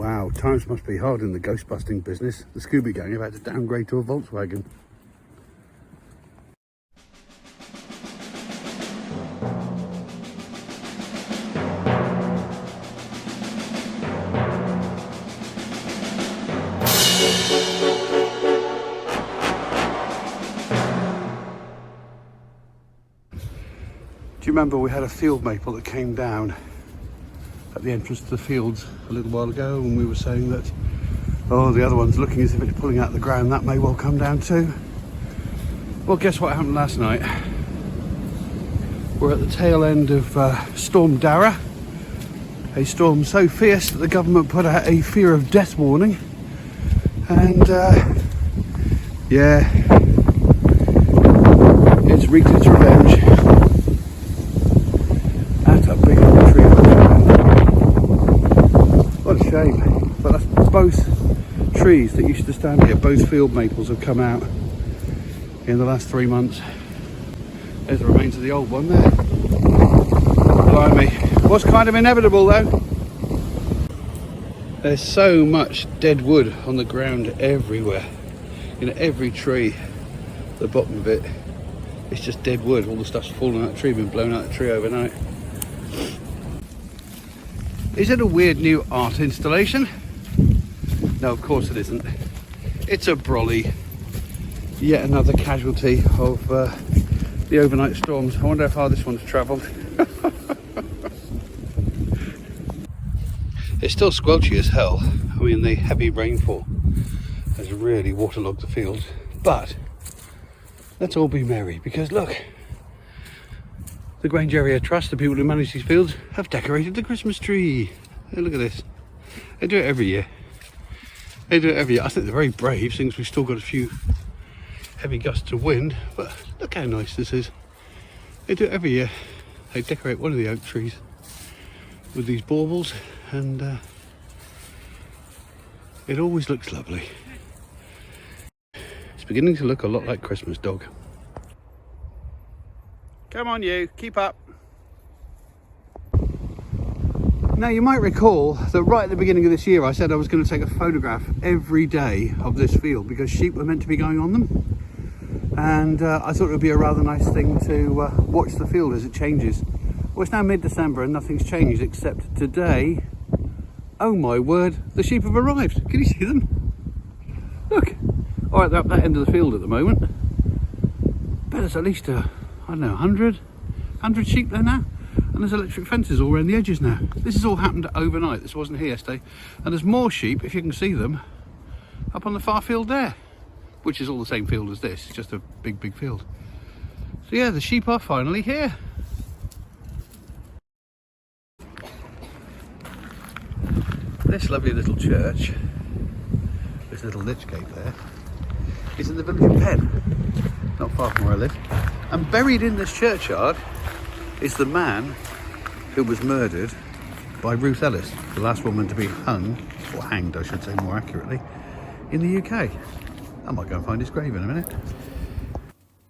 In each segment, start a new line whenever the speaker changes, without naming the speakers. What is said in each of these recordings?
Wow, times must be hard in the ghost busting business. The Scooby Gang have had to downgrade to a Volkswagen. Do you remember we had a field maple that came down at the entrance to the fields a little while ago, and we were saying that, oh, the other one's looking as if it's pulling out of the ground, that may well come down too? Well, guess what happened last night? We're at the tail end of Storm Darragh, a storm so fierce that the government put out a fear of death warning, and yeah, it's wreaked its revenge. That's a big old tree. What a shame. But that's both trees that used to stand here, both field maples have come out in the last 3 months. There's the remains of the old one there. Blimey. Was kind of inevitable though. There's so much dead wood on the ground everywhere. You know, every tree, the bottom of it, it's just dead wood. All the stuff's fallen out of the tree, been blown out of the tree overnight. Is it a weird new art installation? No, of course it isn't. It's a brolly. Yet another casualty of the overnight storms. I wonder how far this one's travelled. It's still squelchy as hell. I mean, the heavy rainfall has really waterlogged the fields. But let's all be merry, because look, the Grange Area Trust, the people who manage these fields, have decorated the Christmas tree. Hey, look at this. They do it every year. They do it every year. I think they're very brave, since we've still got a few heavy gusts of wind, but look how nice this is. They do it every year. They decorate one of the oak trees with these baubles, and it always looks lovely. It's beginning to look a lot like Christmas, dog. Come on you, keep up. Now you might recall that right at the beginning of this year I said I was going to take a photograph every day of this field because sheep were meant to be going on them, and I thought it would be a rather nice thing to watch the field as it changes. Well, it's now mid-December and nothing's changed except today. Oh my word, the sheep have arrived. Can you see them? Look. Alright, they're up that end of the field at the moment. But there's at least I don't know, 100 sheep there now, and there's electric fences all around the edges now. This has all happened overnight. This wasn't here yesterday, and there's more sheep, if you can see them, up on the far field there, which is all the same field as this. It's just a big field. So yeah, the sheep are finally here. This lovely little church, this little lich gate there, is in the village of Penn, not far from where I live. And buried in this churchyard is the man who was murdered by Ruth Ellis, the last woman to be hung, or hanged I should say more accurately, in the UK. I might go and find his grave in a minute.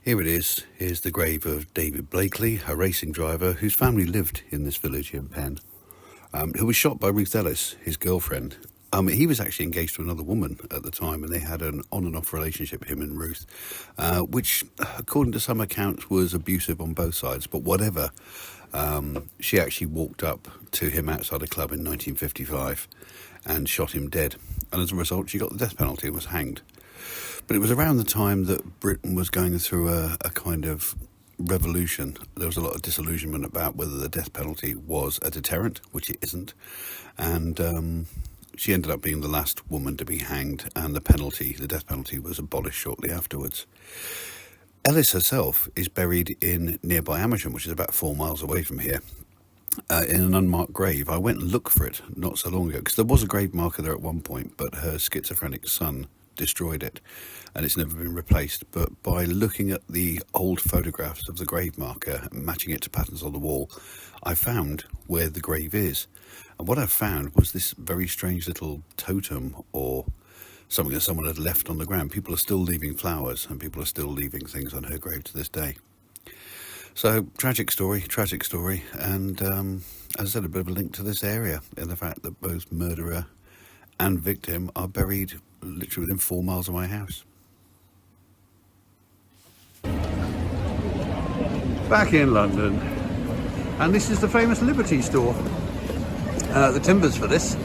Here it is. Here's the grave of David Blakely, a racing driver whose family lived in this village in Penn, who was shot by Ruth Ellis, his girlfriend. He was actually engaged to another woman at the time, and they had an on and off relationship, him and Ruth, which, according to some accounts, was abusive on both sides. But whatever, she actually walked up to him outside a club in 1955 and shot him dead. And as a result, she got the death penalty and was hanged. But it was around the time that Britain was going through a kind of revolution. There was a lot of disillusionment about whether the death penalty was a deterrent, which it isn't. And she ended up being the last woman to be hanged, and the death penalty was abolished shortly afterwards. Ellis herself is buried in nearby Amersham, which is about 4 miles away from here, in an unmarked grave. I went and looked for it not so long ago, because there was a grave marker there at one point, but her schizophrenic son destroyed it, and it's never been replaced. But by looking at the old photographs of the grave marker and matching it to patterns on the wall, I found where the grave is. And what I found was this very strange little totem, or something that someone had left on the ground. People are still leaving flowers, and people are still leaving things on her grave to this day. So, tragic story, and as I said, a bit of a link to this area, in the fact that both murderer and victim are buried literally within 4 miles of my house. Back in London, and this is the famous Liberty store. The timbers for this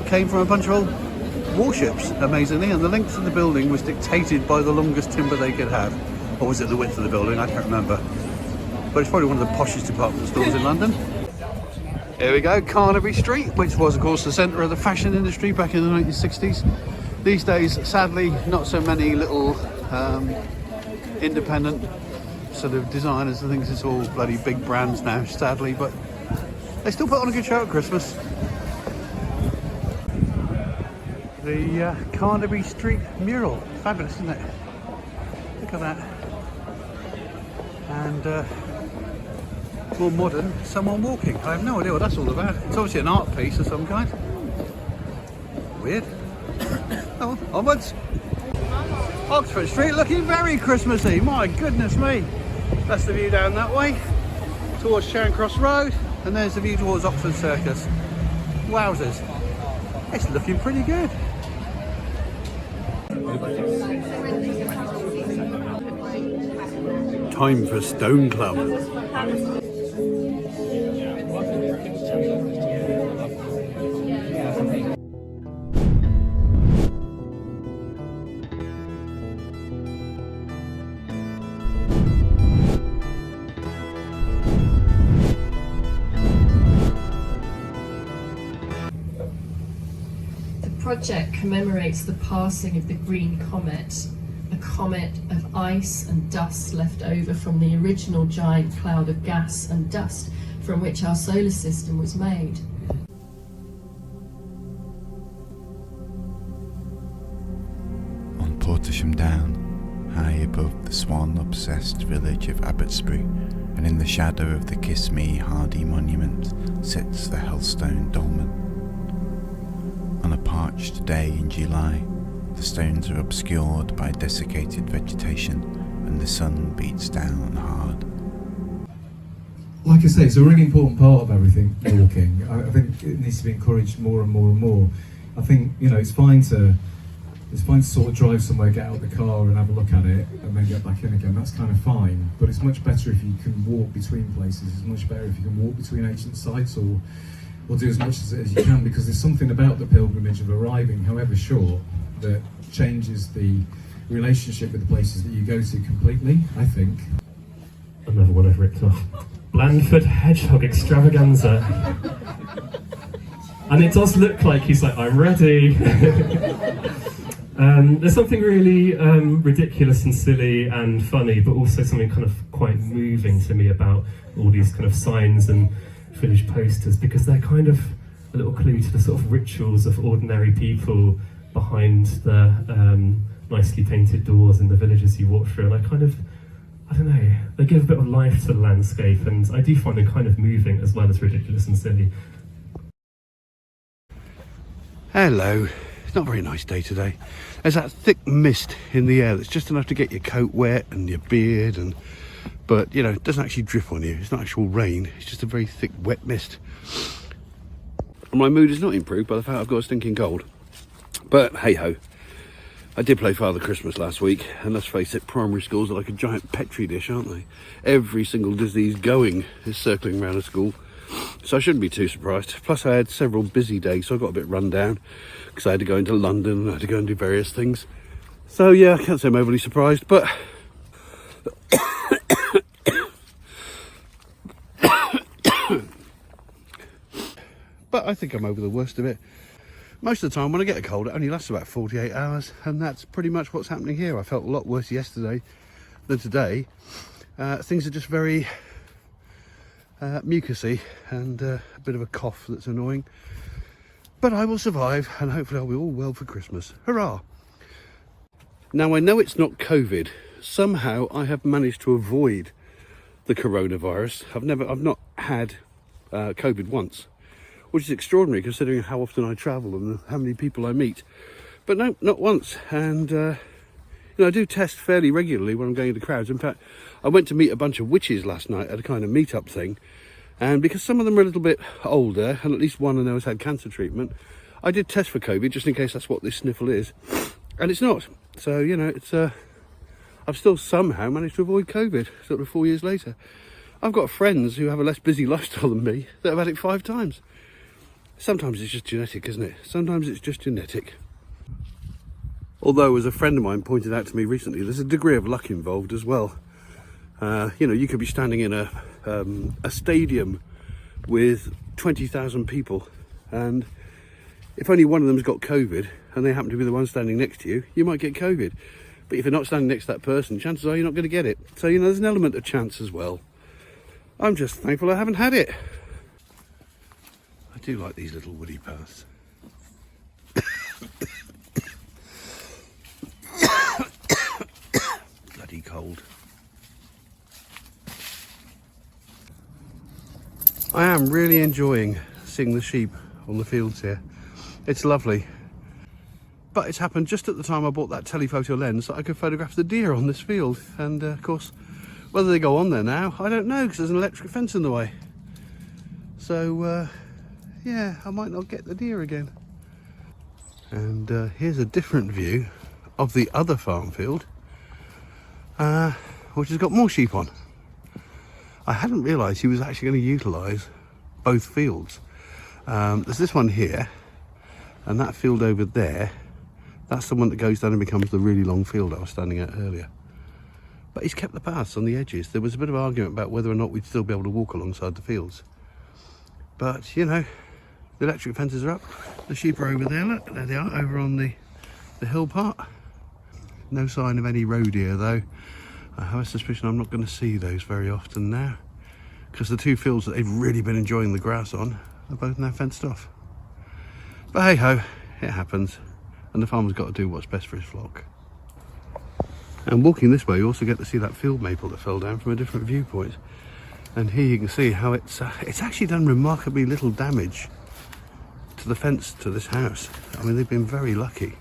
came from a bunch of old warships, amazingly, and the length of the building was dictated by the longest timber they could have. Or was it the width of the building? I can't remember. But it's probably one of the poshest department stores in London. Here we go, Carnaby Street, which was of course the centre of the fashion industry back in the 1960s. These days, sadly, not so many little independent sort of designers and things. It's all bloody big brands now, sadly, but they still put on a good show at Christmas. The Carnaby Street mural, fabulous, isn't it? Look at that. And more modern, someone walking. I have no idea what that's all about. It's obviously an art piece of some kind. Weird. Oh, onwards. Oxford Street looking very Christmassy, my goodness me. That's the view down that way, towards Charing Cross Road, and there's the view towards Oxford Circus. Wowzers. It's looking pretty good. Time for Stone Club.
The project commemorates the passing of the Green Comet, a comet of ice and dust left over from the original giant cloud of gas and dust from which our solar system was made.
On Portisham Down, high above the swan-obsessed village of Abbotsbury, and in the shadow of the Kiss Me Hardy monument, sits the Hellstone dolmen. On a parched day in July, the stones are obscured by desiccated vegetation and the sun beats down hard.
Like I say, it's a really important part of everything, walking. I think it needs to be encouraged more and more and more. I think, you know, it's fine to sort of drive somewhere, get out of the car and have a look at it and then get back in again. That's kind of fine, but it's much better if you can walk between places. It's much better if you can walk between ancient sites or do as much as you can, because there's something about the pilgrimage of arriving, however short, that changes the relationship with the places that you go to completely, I think.
Another one I've ripped off. Blandford Hedgehog Extravaganza. And it does look like he's like, I'm ready. There's something really ridiculous and silly and funny, but also something kind of quite moving to me about all these kind of signs and village posters, because they're kind of a little clue to the sort of rituals of ordinary people behind the nicely painted doors in the villages you walk through. And I don't know, they give a bit of life to the landscape, and I do find them kind of moving as well as ridiculous and silly.
Hello. It's not a very nice day today. There's that thick mist in the air that's just enough to get your coat wet and your beard, but you know, it doesn't actually drip on you. It's not actual rain, it's just a very thick wet mist. And my mood is not improved by the fact I've got a stinking cold. But hey ho, I did play Father Christmas last week, and let's face it, primary schools are like a giant petri dish, aren't they? Every single disease going is circling around a school, so I shouldn't be too surprised. Plus I had several busy days, so I got a bit run down because I had to go into London and I had to go and do various things. So yeah, I can't say I'm overly surprised, but I think I'm over the worst of it. Most of the time when I get a cold, it only lasts about 48 hours, and that's pretty much what's happening here. I felt a lot worse yesterday than today. Things are just very mucusy and a bit of a cough that's annoying. But I will survive, and hopefully I'll be all well for Christmas. Hurrah! Now I know it's not COVID. Somehow I have managed to avoid the coronavirus. I've not had COVID once, which is extraordinary considering how often I travel and how many people I meet. But no, not once. And you know, I do test fairly regularly when I'm going into crowds. In fact, I went to meet a bunch of witches last night at a kind of meet-up thing, and because some of them are a little bit older, and at least one I know has had cancer treatment, I did test for COVID just in case that's what this sniffle is, and it's not. So, you know, it's I've still somehow managed to avoid COVID sort of 4 years later. I've got friends who have a less busy lifestyle than me that have had it 5 times. Sometimes it's just genetic, isn't it? Sometimes it's just genetic. Although, as a friend of mine pointed out to me recently, there's a degree of luck involved as well. You know, you could be standing in a stadium with 20,000 people, and if only one of them's got COVID and they happen to be the one standing next to you, you might get COVID. But if you're not standing next to that person, chances are you're not going to get it. So, you know, there's an element of chance as well. I'm just thankful I haven't had it. I do like these little woody paths. Bloody cold. I am really enjoying seeing the sheep on the fields here. It's lovely. But it's happened just at the time I bought that telephoto lens that I could photograph the deer on this field. And of course, whether they go on there now, I don't know, because there's an electric fence in the way. So, yeah, I might not get the deer again. And here's a different view of the other farm field, which has got more sheep on. I hadn't realised he was actually going to utilise both fields. There's this one here, and that field over there, that's the one that goes down and becomes the really long field I was standing at earlier. But he's kept the paths on the edges. There was a bit of argument about whether or not we'd still be able to walk alongside the fields. But, you know, the electric fences are up. The sheep are over there, look, there they are, over on the hill part. No sign of any roe deer though. I have a suspicion I'm not going to see those very often now, because the 2 fields that they've really been enjoying the grass on are both now fenced off. But hey ho, it happens, and the farmer's got to do what's best for his flock. And walking this way, you also get to see that field maple that fell down from a different viewpoint. And here you can see how it's actually done remarkably little damage to the fence to this house. I mean, they've been very lucky.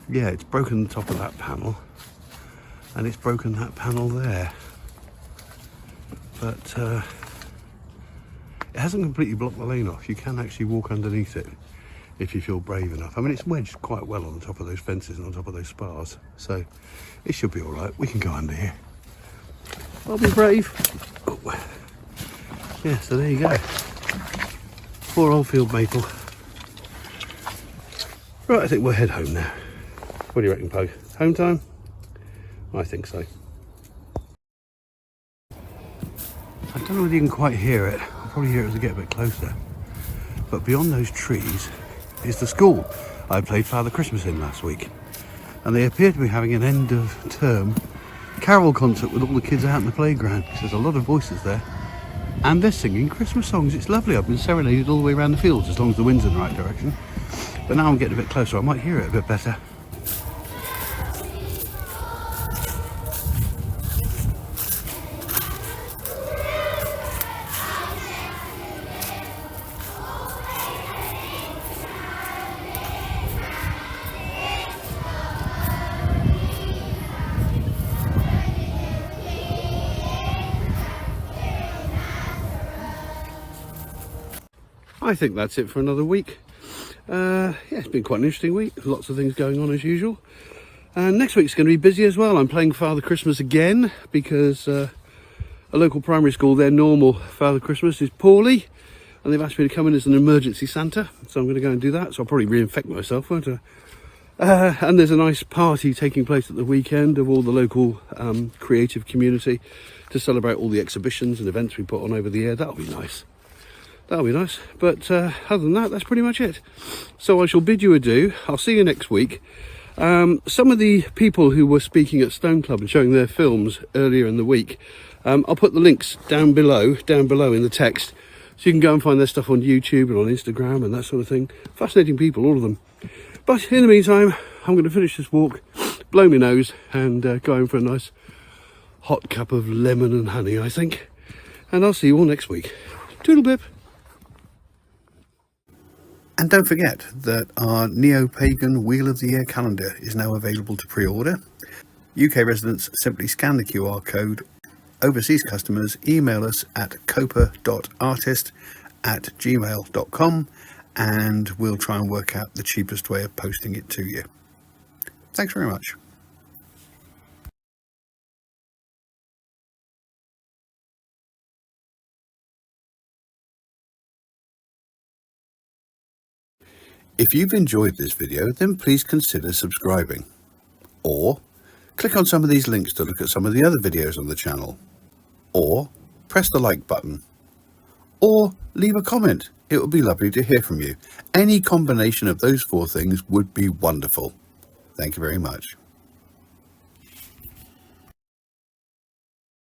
Yeah, it's broken the top of that panel, and it's broken that panel there. But it hasn't completely blocked the lane off. You can actually walk underneath it if you feel brave enough. I mean, it's wedged quite well on the top of those fences and on top of those spars, so it should be all right. We can go under here. I'll be brave. Oh. Yeah, so there you go. Poor old field maple. Right, I think we'll head home now. What do you reckon, Pug? Home time? I think so. I don't know whether you can quite hear it. I'll probably hear it as I get a bit closer. But beyond those trees is the school I played Father Christmas in last week. And they appear to be having an end of term carol concert with all the kids out in the playground. There's a lot of voices there. And they're singing Christmas songs. It's lovely. I've been serenaded all the way around the fields as long as the wind's in the right direction. But now I'm getting a bit closer. I might hear it a bit better. I think that's it for another week. Yeah, it's been quite an interesting week. Lots of things going on as usual. And next week's going to be busy as well. I'm playing Father Christmas again because a local primary school, their normal Father Christmas is poorly, and they've asked me to come in as an emergency Santa. So I'm going to go and do that. So I'll probably reinfect myself, won't I? And there's a nice party taking place at the weekend of all the local creative community to celebrate all the exhibitions and events we put on over the year. That'll be nice. That'll be nice. But other than that, that's pretty much it. So I shall bid you adieu. I'll see you next week. Some of the people who were speaking at Stone Club and showing their films earlier in the week, I'll put the links down below in the text, so you can go and find their stuff on YouTube and on Instagram and that sort of thing. Fascinating people, all of them. But in the meantime, I'm going to finish this walk, blow my nose, and go home for a nice hot cup of lemon and honey, I think. And I'll see you all next week. Toodle pip. And don't forget that our Neo-Pagan Wheel of the Year calendar is now available to pre-order. UK residents simply scan the QR code. Overseas customers email us at copa.artist@gmail.com and we'll try and work out the cheapest way of posting it to you. Thanks very much. If you've enjoyed this video, then please consider subscribing, or click on some of these links to look at some of the other videos on the channel, or press the like button, or leave a comment. It would be lovely to hear from you. Any combination of those 4 things would be wonderful. Thank you very much.